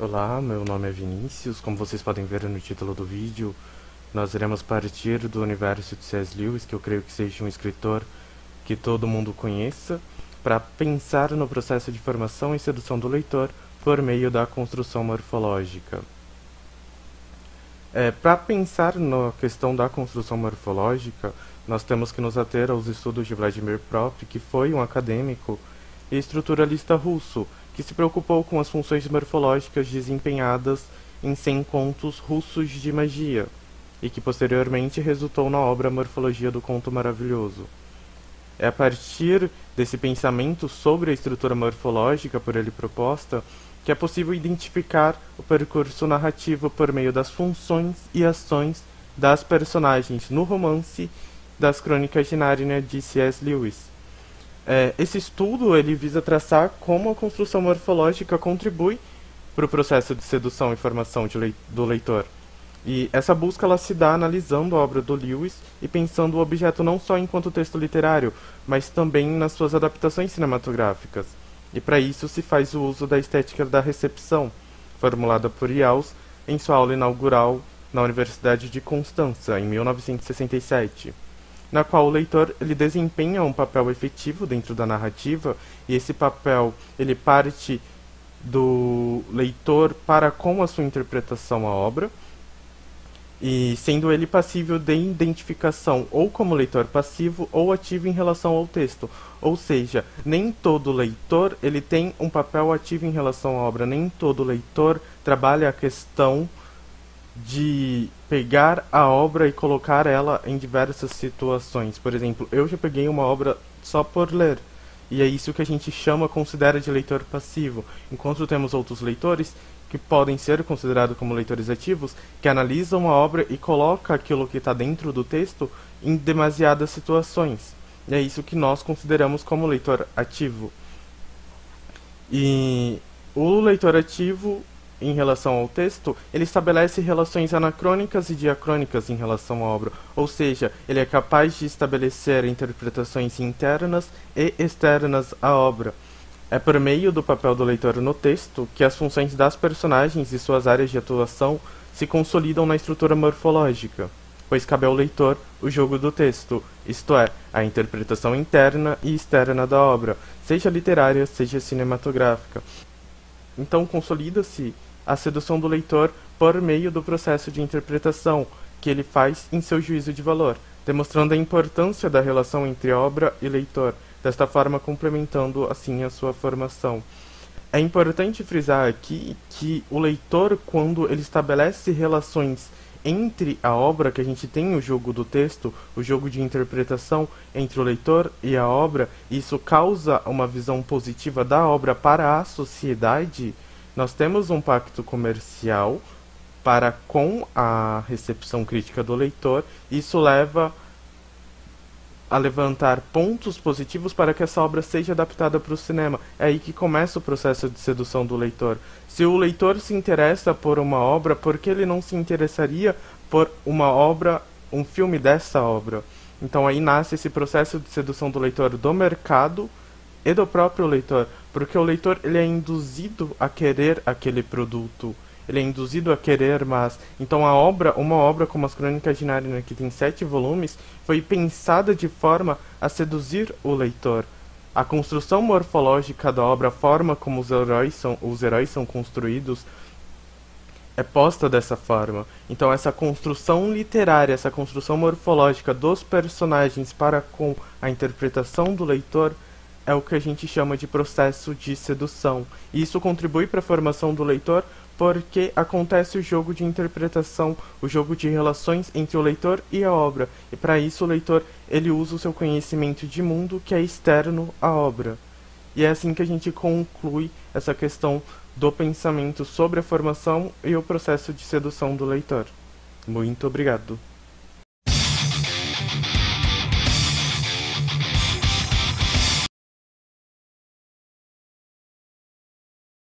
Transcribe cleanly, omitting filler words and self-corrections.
Olá, meu nome é Vinícius. Como vocês podem ver no título do vídeo, nós iremos partir do universo de C.S. Lewis, que eu creio que seja um escritor que todo mundo conheça, para pensar no processo de formação e sedução do leitor por meio da construção morfológica. Para pensar na questão da construção morfológica, nós temos que nos ater aos estudos de Vladimir Propp, que foi um acadêmico e estruturalista russo, que se preocupou com as funções morfológicas desempenhadas em 100 contos russos de magia, e que posteriormente resultou na obra Morfologia do Conto Maravilhoso. É a partir desse pensamento sobre a estrutura morfológica por ele proposta que é possível identificar o percurso narrativo por meio das funções e ações das personagens no romance das Crônicas de Nárnia de C.S. Lewis. Esse estudo ele visa traçar como a construção morfológica contribui para o processo de sedução e formação do leitor. E essa busca ela se dá analisando a obra do Lewis e pensando o objeto não só enquanto texto literário, mas também nas suas adaptações cinematográficas. E para isso se faz o uso da estética da recepção, formulada por Jauss em sua aula inaugural na Universidade de Constança, em 1967, na qual o leitor ele desempenha um papel efetivo dentro da narrativa, e esse papel ele parte do leitor para com a sua interpretação à obra, e sendo ele passível de identificação ou como leitor passivo ou ativo em relação ao texto. Ou seja, nem todo leitor ele tem um papel ativo em relação à obra, nem todo leitor trabalha a questão de pegar a obra e colocar ela em diversas situações. Por exemplo, eu já peguei uma obra só por ler, e é isso que a gente considera de leitor passivo, enquanto temos outros leitores que podem ser considerados como leitores ativos, que analisam a obra e colocam aquilo que está dentro do texto em demasiadas situações. E é isso que nós consideramos como leitor ativo. E o leitor ativo, em relação ao texto, ele estabelece relações anacrônicas e diacrônicas em relação à obra, ou seja, ele é capaz de estabelecer interpretações internas e externas à obra. É por meio do papel do leitor no texto que as funções das personagens e suas áreas de atuação se consolidam na estrutura morfológica, pois cabe ao leitor o jogo do texto, isto é, a interpretação interna e externa da obra, seja literária, seja cinematográfica. Então consolida-se a sedução do leitor por meio do processo de interpretação que ele faz em seu juízo de valor, demonstrando a importância da relação entre obra e leitor, desta forma complementando assim a sua formação. É importante frisar aqui que o leitor, quando ele estabelece relações entre a obra, que a gente tem o jogo do texto, o jogo de interpretação entre o leitor e a obra, isso causa uma visão positiva da obra para a sociedade. Nós temos um pacto comercial para com a recepção crítica do leitor, isso leva a levantar pontos positivos para que essa obra seja adaptada para o cinema. É aí que começa o processo de sedução do leitor. Se o leitor se interessa por uma obra, por que ele não se interessaria por uma obra, um filme dessa obra? Então aí nasce esse processo de sedução do leitor do mercado e do próprio leitor, porque o leitor ele é induzido a querer aquele produto, ele é induzido a querer mais. Então uma obra como as Crônicas de Nárnia, que tem 7 volumes, foi pensada de forma a seduzir o leitor. A construção morfológica da obra, a forma como os heróis são construídos, é posta dessa forma. Então essa construção literária, essa construção morfológica dos personagens para com a interpretação do leitor é o que a gente chama de processo de sedução. E isso contribui para a formação do leitor porque acontece o jogo de interpretação, o jogo de relações entre o leitor e a obra. E para isso o leitor ele usa o seu conhecimento de mundo que é externo à obra. E é assim que a gente conclui essa questão do pensamento sobre a formação e o processo de sedução do leitor. Muito obrigado.